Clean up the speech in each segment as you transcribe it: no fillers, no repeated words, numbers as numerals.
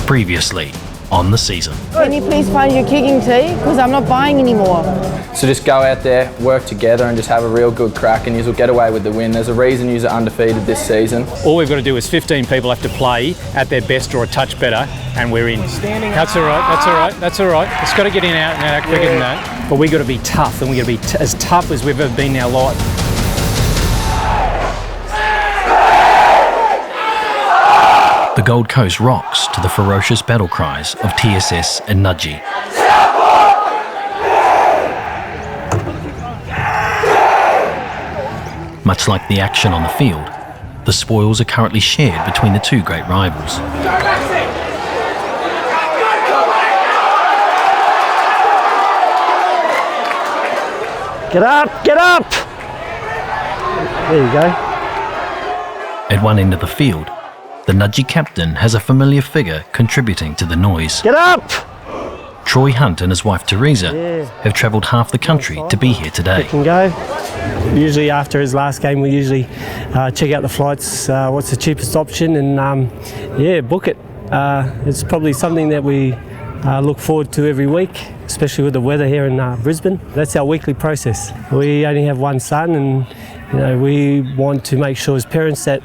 Previously on the season. Can you please find your kicking tee? Because I'm not buying anymore. So just go out there, work together and just have a real good crack and you'll get away with the win. There's a reason you're undefeated this season. All we've got to do is 15 people have to play at their best or a touch better and we're in. That's all right. It's got to get in out and out quicker than that. But we've got to be tough and we've got to be as tough as we've ever been in our life. The Gold Coast rocks to the ferocious battle cries of TSS and Nudgee. Much like the action on the field, the spoils are currently shared between the two great rivals. Get up, get up! There you go. At one end of the field, the Nudgee captain has a familiar figure contributing to the noise. Get up! Troy Hunt and his wife Teresa have travelled half the country to be here today. Can go. Usually after his last game we usually check out the flights, what's the cheapest option and book it. It's probably something that we look forward to every week, especially with the weather here in Brisbane. That's our weekly process. We only have one son and we want to make sure as parents that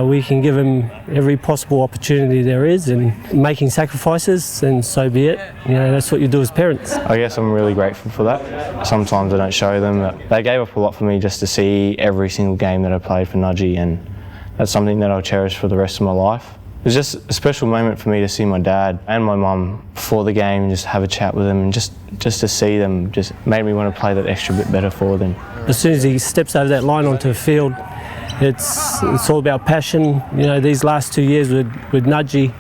we can give him every possible opportunity there is, and making sacrifices, and so be it. That's what you do as parents. I guess I'm really grateful for that. Sometimes I don't show them, but they gave up a lot for me just to see every single game that I played for Nudgee, and that's something that I'll cherish for the rest of my life. It was just a special moment for me to see my dad and my mum before the game and just have a chat with them, and just to see them just made me want to play that extra bit better for them. As soon as he steps over that line onto the field, it's all about passion. These last 2 years with Nudgee,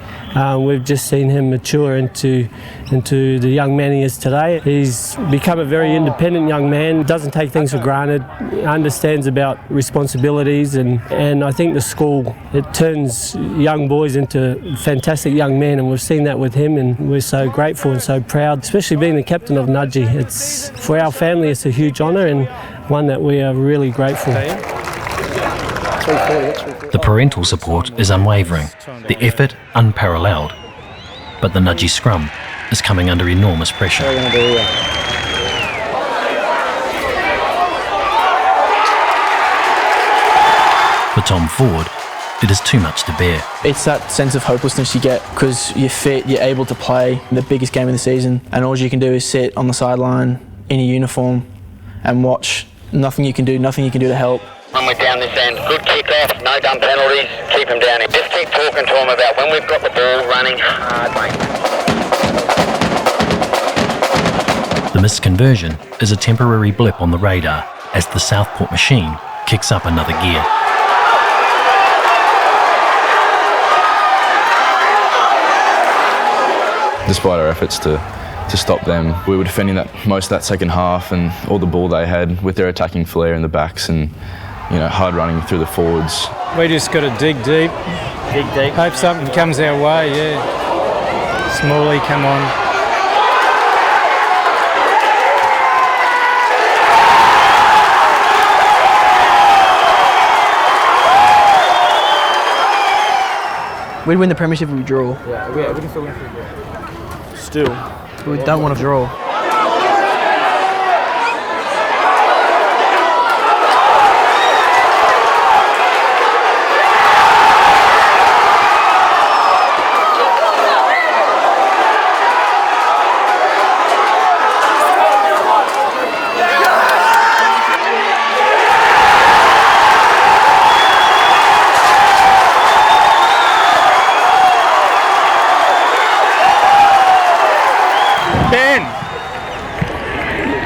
we've just seen him mature into the young man he is today. He's become a very independent young man, doesn't take things for granted, understands about responsibilities, and I think the school, it turns young boys into fantastic young men, and we've seen that with him, and we're so grateful and so proud, especially being the captain of Nudgee. It's, for our family, it's a huge honour and one that we are really grateful. The parental support is unwavering, the effort unparalleled, but the Nudgee scrum is coming under enormous pressure. For Tom Ford, it is too much to bear. It's that sense of hopelessness you get because you're fit, you're able to play the biggest game of the season, and all you can do is sit on the sideline in a uniform and watch. Nothing you can do to help. When we're down this end, good kick-off, no dumb penalties, keep them down. Just keep talking to them about when we've got the ball running hard, mate. The missed conversion is a temporary blip on the radar as the Southport machine kicks up another gear. Despite our efforts to stop them, we were defending most of that second half, and all the ball they had with their attacking flair in the backs and hard running through the forwards. We just got to dig deep. Hope something comes our way, Smalley, come on. We'd win the Premiership if we draw. Yeah, we can still win if we draw. Still. We don't want to draw.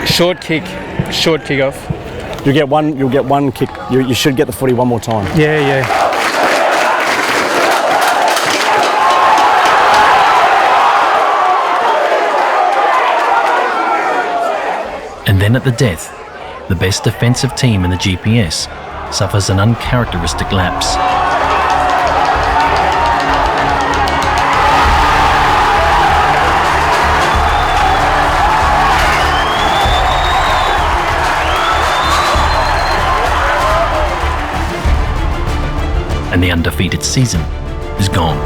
Short kick off. You'll get one kick. You should get the footy one more time. Yeah. And then at the death, the best defensive team in the GPS suffers an uncharacteristic lapse. And the undefeated season is gone.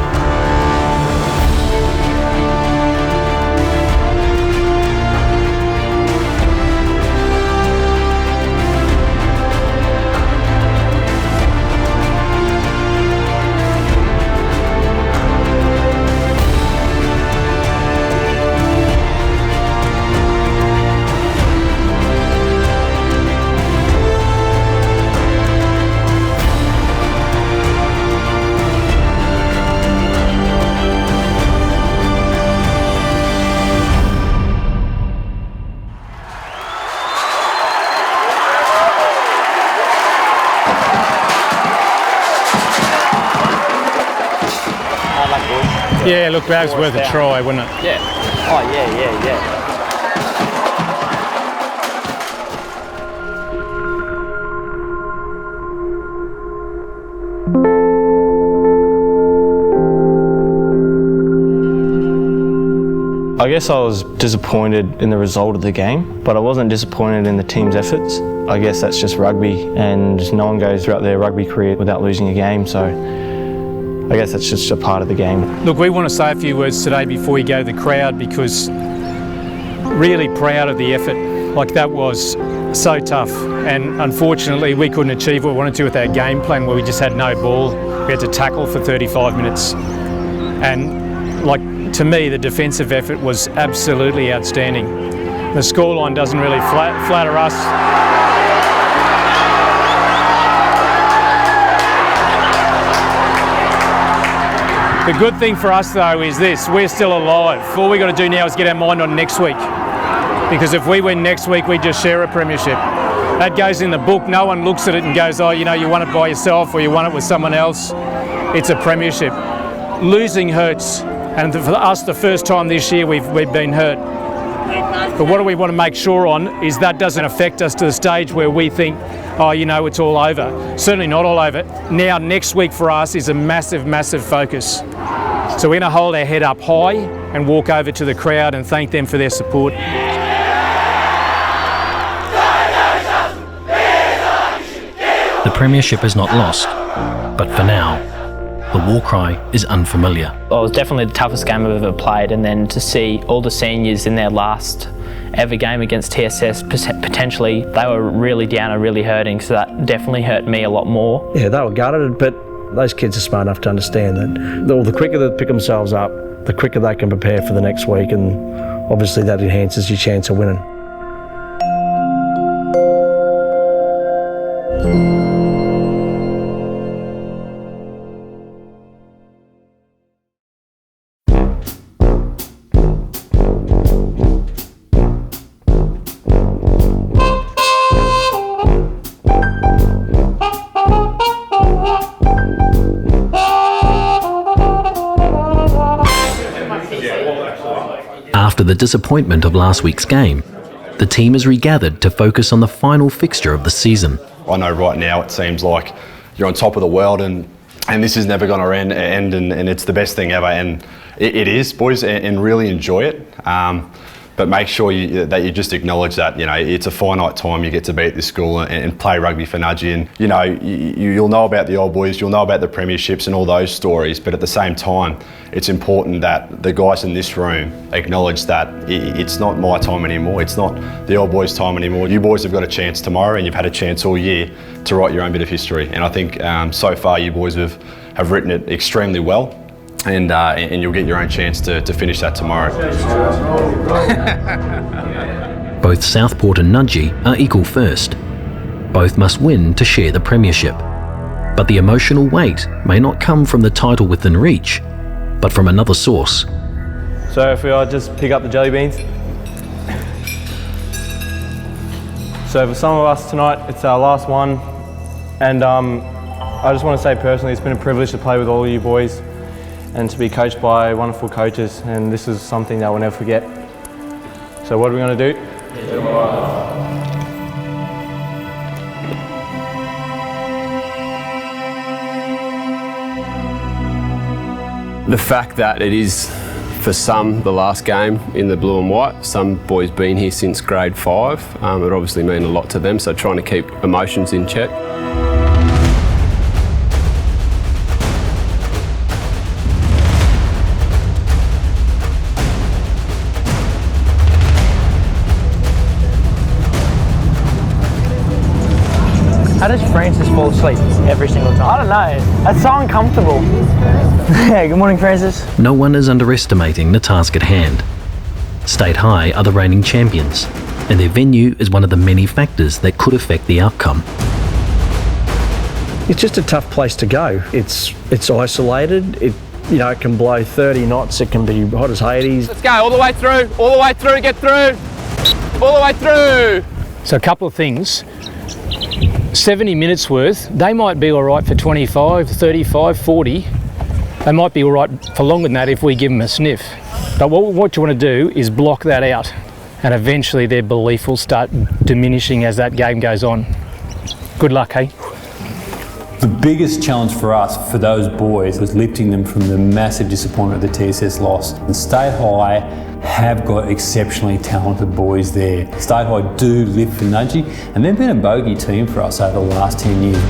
Yeah, look, that was worth a try, wasn't it? Yeah. Oh, yeah. I guess I was disappointed in the result of the game, but I wasn't disappointed in the team's efforts. I guess that's just rugby, and no one goes throughout their rugby career without losing a game, so I guess that's just a part of the game. Look, we want to say a few words today before we go to the crowd, because really proud of the effort. Like, that was so tough, and unfortunately we couldn't achieve what we wanted to with our game plan, where we just had no ball. We had to tackle for 35 minutes, and like, to me, the defensive effort was absolutely outstanding. The scoreline doesn't really flatter us. The good thing for us, though, is this: we're still alive. All we got to do now is get our mind on next week. Because if we win next week, we just share a premiership. That goes in the book. No one looks at it and goes, oh, you know, you won it by yourself or you won it with someone else. It's a premiership. Losing hurts. And for us, the first time this year, we've been hurt. But what do we want to make sure on is that doesn't affect us to the stage where we think, oh, you know, it's all over. Certainly not all over. Now, next week for us is a massive, massive focus. So we're going to hold our head up high and walk over to the crowd and thank them for their support. The Premiership is not lost, but for now, the war cry is unfamiliar. Well, it was definitely the toughest game I've ever played, and then to see all the seniors in their last ever game against TSS, potentially they were really down and really hurting, so that definitely hurt me a lot more. Yeah, they were gutted, but those kids are smart enough to understand that the quicker they pick themselves up, the quicker they can prepare for the next week, and obviously that enhances your chance of winning. After the disappointment of last week's game, the team has regathered to focus on the final fixture of the season. I know right now it seems like you're on top of the world and this is never going to end and it's the best thing ever, and it is, boys, and really enjoy it. But make sure that you just acknowledge that, you know, it's a finite time you get to be at this school and play rugby for Nudgee, and you know, you'll know about the old boys, you'll know about the premierships and all those stories, but at the same time it's important that the guys in this room acknowledge that it's not my time anymore, it's not the old boys' time anymore. You boys have got a chance tomorrow, and you've had a chance all year to write your own bit of history, and I think so far you boys have written it extremely well. And you'll get your own chance to finish that tomorrow. Both Southport and Nudgee are equal first. Both must win to share the premiership. But the emotional weight may not come from the title within reach, but from another source. So if we just pick up the jelly beans. So for some of us tonight, it's our last one. And I just want to say personally, it's been a privilege to play with all of you boys and to be coached by wonderful coaches, and this is something that we'll never forget. So what are we going to do? The fact that it is, for some, the last game in the blue and white. Some boys been here since grade 5. It obviously means a lot to them, so trying to keep emotions in check. How does Francis fall asleep every single time? I don't know. That's so uncomfortable. Yeah, good morning, Francis. No one is underestimating the task at hand. State High are the reigning champions, and their venue is one of the many factors that could affect the outcome. It's just a tough place to go. It's isolated. It can blow 30 knots. It can be hot as Hades. Let's go all the way through, get through, all the way through. So a couple of things. 70 minutes worth, they might be all right for 25, 35, 40, They might be all right for longer than that if we give them a sniff. But what you want to do is block that out, and eventually their belief will start diminishing as that game goes on. Good luck, hey? The biggest challenge for us, for those boys, was lifting them from the massive disappointment of the TSS loss. And State High have got exceptionally talented boys there. State High do live for Nudgee, and they've been a bogey team for us over the last 10 years.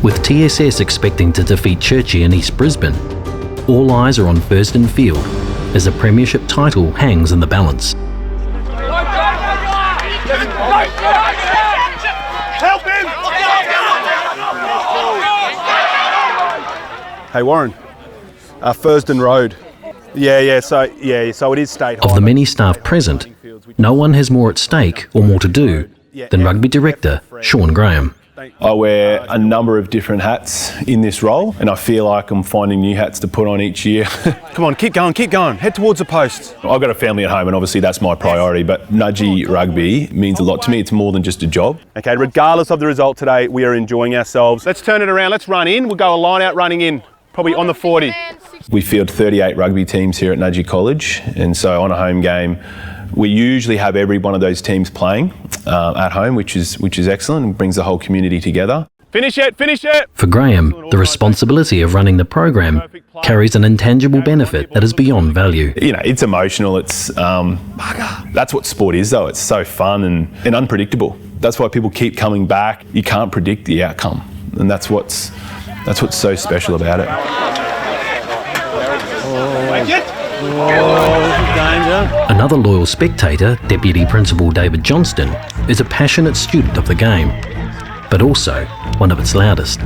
With TSS expecting to defeat Churchie in East Brisbane, all eyes are on Thurston Field as the Premiership title hangs in the balance. Help him! Hey Warren, Thurston Road. So it is State High. Of the many staff present, no one has more at stake or more to do than Rugby Director Sean Graham. I wear a number of different hats in this role, and I feel like I'm finding new hats to put on each year. Come on, keep going. Head towards the post. I've got a family at home, and obviously that's my priority, but Nudgee Rugby means a lot to me. It's more than just a job. Okay, regardless of the result today, we are enjoying ourselves. Let's turn it around. Let's run in. We'll go a line out running in, probably on the 40. We field 38 rugby teams here at Nudgee College, and so on a home game, we usually have every one of those teams playing at home, which is excellent and brings the whole community together. Finish it! For Graham, the responsibility of running the program carries an intangible benefit that is beyond value. You know, it's emotional. It's that's what sport is, though. It's so fun and unpredictable. That's why people keep coming back. You can't predict the outcome, and that's what's so special about it. Another loyal spectator, Deputy Principal David Johnston, is a passionate student of the game, but also one of its loudest.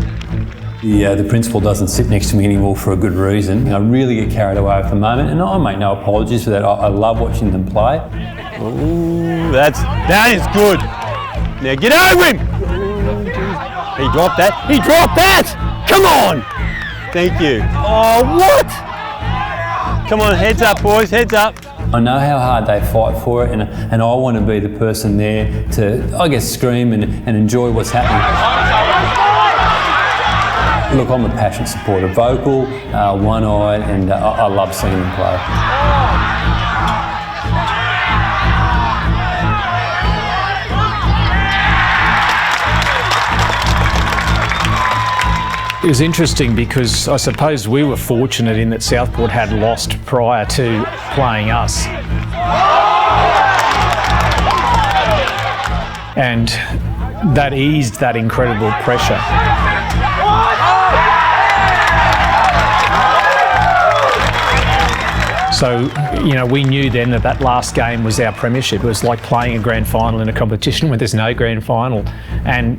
The principal doesn't sit next to me anymore for a good reason. I really get carried away at the moment, and I make no apologies for that. I love watching them play. Ooh, that is good. Now get over him. He dropped that. Come on. Thank you. Oh, what? Come on, heads up, boys, heads up. I know how hard they fight for it, and I want to be the person there to, I guess, scream and enjoy what's happening. Look, I'm a passionate supporter, vocal, one-eyed, and I love seeing them play. It was interesting because I suppose we were fortunate in that Southport had lost prior to playing us. And that eased that incredible pressure. So, you know, we knew then that last game was our premiership. It was like playing a grand final in a competition where there's no grand final. And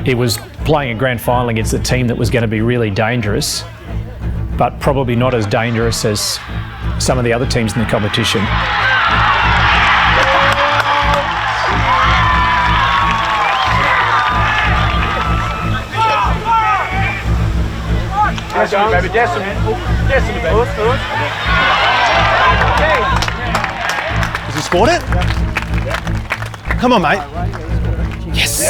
it was playing a grand final against a team that was going to be really dangerous, but probably not as dangerous as some of the other teams in the competition. Has he scored it? Come on, mate. Yes.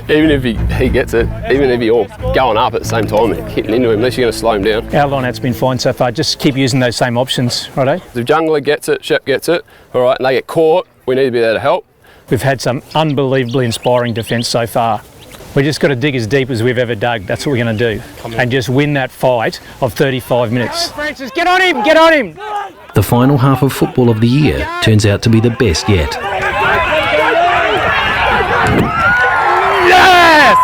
Even if he gets it, even if you're going up at the same time and hitting into him, unless you're going to slow him down. Our line-out's been fine so far. Just keep using those same options, righto? If Jungler gets it, Shep gets it, all right, and they get caught, we need to be there to help. We've had some unbelievably inspiring defence so far. We just got to dig as deep as we've ever dug. That's what we're going to do. And just win that fight of 35 minutes. Francis, get on him! Get on him! The final half of football of the year turns out to be the best yet. Yes!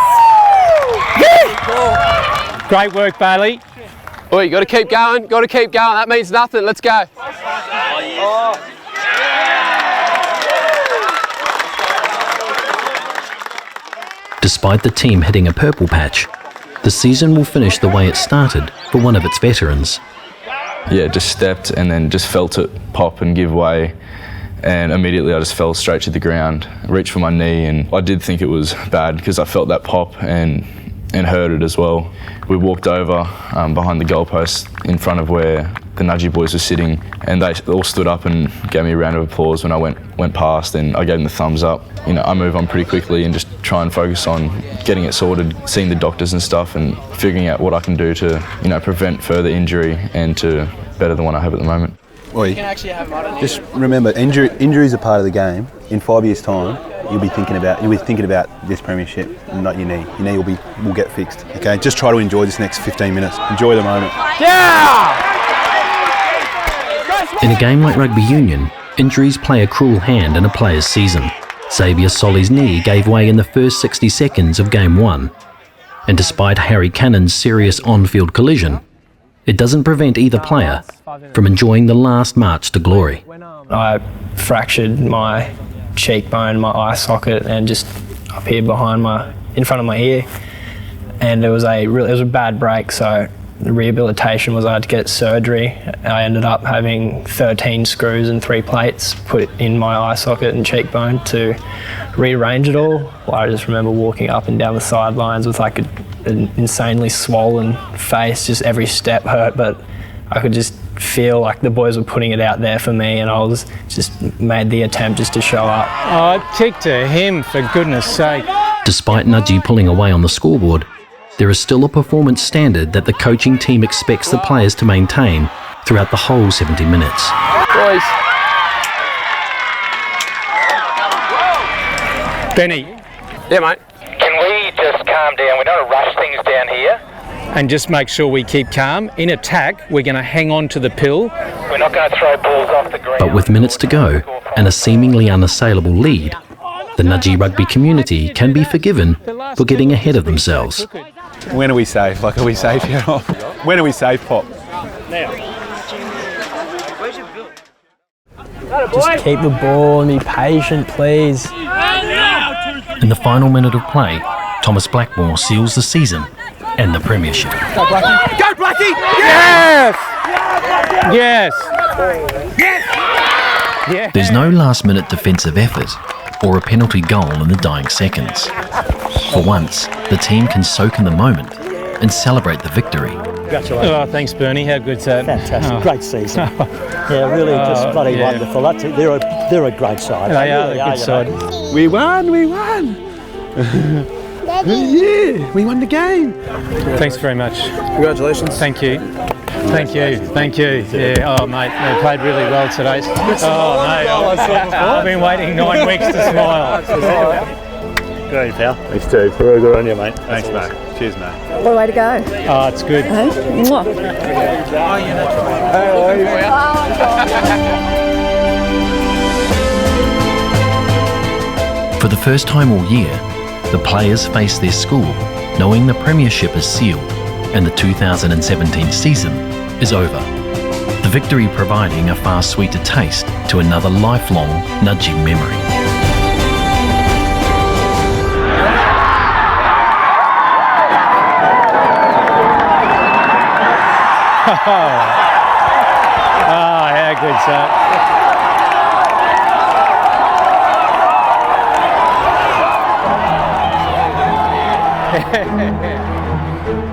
Great work, Bailey. Oh, you got to keep going. Got to keep going. That means nothing. Let's go. Despite the team hitting a purple patch, the season will finish the way it started for one of its veterans. Yeah, just stepped and then just felt it pop and give way, and immediately I just fell straight to the ground, reached for my knee, and I did think it was bad because I felt that pop and heard it as well. We walked over behind the goalpost in front of where the Nudgee boys were sitting, and they all stood up and gave me a round of applause when I went past, and I gave them the thumbs up. You know, I move on pretty quickly and just try and focus on getting it sorted, seeing the doctors and stuff, and figuring out what I can do to, you know, prevent further injury and to better the one I have at the moment. Oi, just remember, injuries are part of the game. In 5 years' time, you'll be thinking about this premiership, and not your knee. Your knee will get fixed. Okay, just try to enjoy this next 15 minutes. Enjoy the moment. Yeah! In a game like rugby union, injuries play a cruel hand in a player's season. Xavier Solly's knee gave way in the first 60 seconds of Game 1. And despite Harry Cannon's serious on-field collision, it doesn't prevent either player from enjoying the last march to glory. I fractured my cheekbone, my eye socket, and just up here in front of my ear. And it was a bad break, so the rehabilitation was I had to get surgery. I ended up having 13 screws and 3 plates put in my eye socket and cheekbone to rearrange it all. I just remember walking up and down the sidelines with like an insanely swollen face, just every step hurt, but I could just feel like the boys were putting it out there for me, and I was just made the attempt just to show up. Oh, kick to him, for goodness sake. Despite Nudgee pulling away on the scoreboard, there is still a performance standard that the coaching team expects the players to maintain throughout the whole 70 minutes. Boys. Benny. Yeah, mate. Can we just calm down? We don't rush things down here. And just make sure we keep calm. In attack, we're going to hang on to the pill. We're not going to throw balls off the green. But with minutes to go and a seemingly unassailable lead, the Nudgee rugby community can be forgiven for getting ahead of themselves. When are we safe? Like, are we safe here? When are we safe, Pop? Just keep the ball and be patient, please. In the final minute of play, Thomas Blackmore seals the season and the Premiership. Go, Blackie! Go, Blackie! Yes! Yes! Yes! There's no last-minute defensive effort or a penalty goal in the dying seconds. For once, the team can soak in the moment and celebrate the victory. Congratulations. Oh, thanks, Bernie. How good's that? Fantastic. Oh. Great season. Yeah, really just bloody wonderful. They're a great side. They are a good side. We won! Yeah, we won the game. Thanks very much. Congratulations. Thank you. Thank you. Yeah, oh mate, they played really well today. Oh mate, I've been waiting 9 weeks to smile. Good on you, pal. Thanks, too. Very good on you, mate. Thanks, mate. Cheers, mate. What a way to go. Oh, it's good. Hey? Mwah. For the first time all year, the players face their school knowing the Premiership is sealed and the 2017 season is over. The victory providing a far sweeter taste to another lifelong Nudgee memory. Oh, how good's that?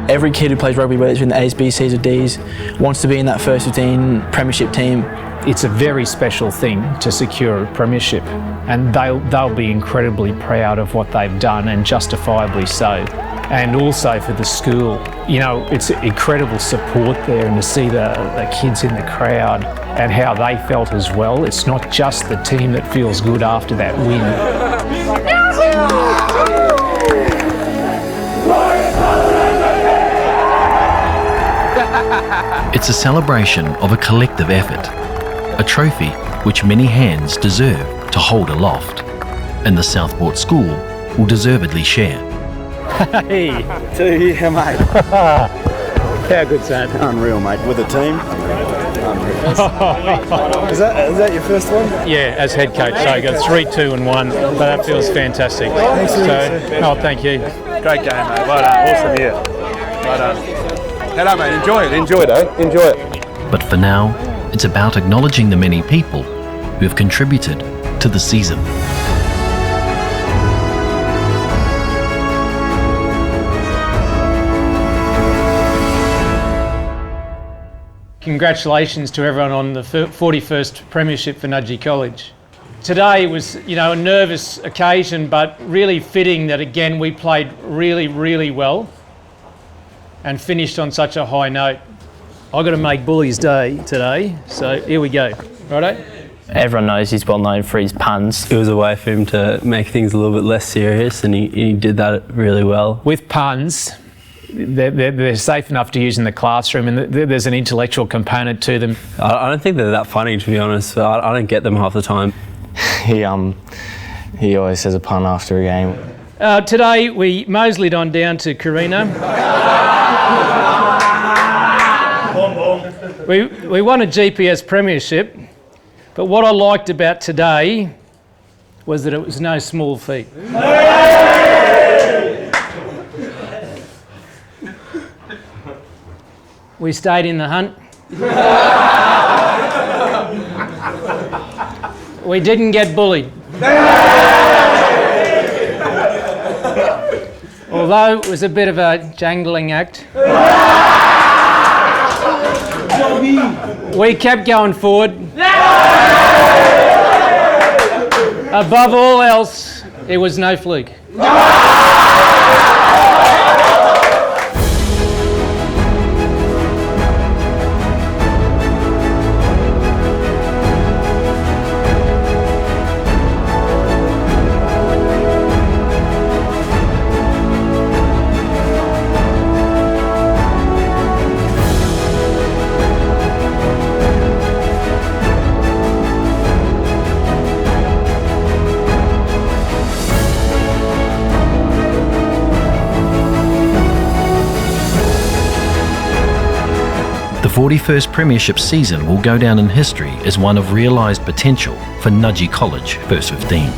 Every kid who plays rugby, whether it's in the A's, B's, C's or D's, wants to be in that first 15 Premiership team. It's a very special thing to secure a Premiership, and they'll be incredibly proud of what they've done, and justifiably so. And also for the school, you know, it's incredible support there, and to see the kids in the crowd and how they felt as well. It's not just the team that feels good after that win. It's a celebration of a collective effort, a trophy which many hands deserve to hold aloft, and the Southport school will deservedly share. Hey! To you, mate. How good's that? Unreal, mate. With the team. Is that your first one? Yeah, as head coach. So I got 3, 2 and 1, but that feels fantastic. Thanks, thank you. Great game, mate. Well done. Awesome year. Well done. Head up, mate. Enjoy it, eh? Enjoy it. But for now, it's about acknowledging the many people who have contributed to the season. Congratulations to everyone on the 41st Premiership for Nudgee College. Today was, a nervous occasion, but really fitting that again we played really, really well and finished on such a high note. I've got to make Bully's day today, so here we go. Righto? Everyone knows he's well known for his puns. It was a way for him to make things a little bit less serious, and he did that really well. With puns, they're safe enough to use in the classroom, and there's an intellectual component to them. I don't think they're that funny, to be honest. I don't get them half the time. He always says a pun after a game. Today we mosleyed on down to Carino. We won a GPS Premiership, but what I liked about today was that it was no small feat. We stayed in the hunt. We didn't get bullied. Although it was a bit of a jangling act. We kept going forward. Above all else, it was no fluke. The 41st Premiership season will go down in history as one of realised potential for Nudgee College First 15.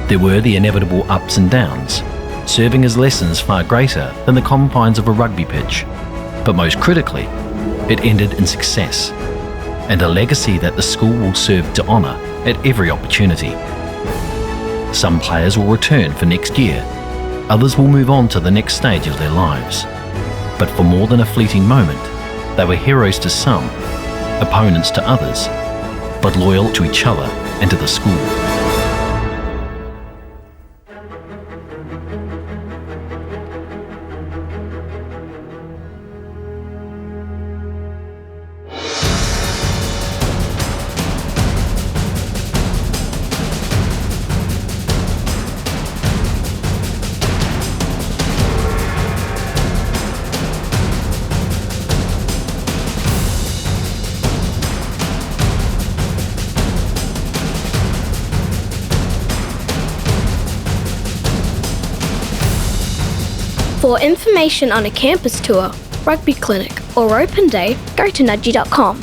There were the inevitable ups and downs, serving as lessons far greater than the confines of a rugby pitch. But most critically, it ended in success, and a legacy that the school will serve to honour at every opportunity. Some players will return for next year, others will move on to the next stage of their lives. But for more than a fleeting moment, they were heroes to some, opponents to others, but loyal to each other and to the school. For information on a campus tour, rugby clinic or open day, go to Nudgee.com.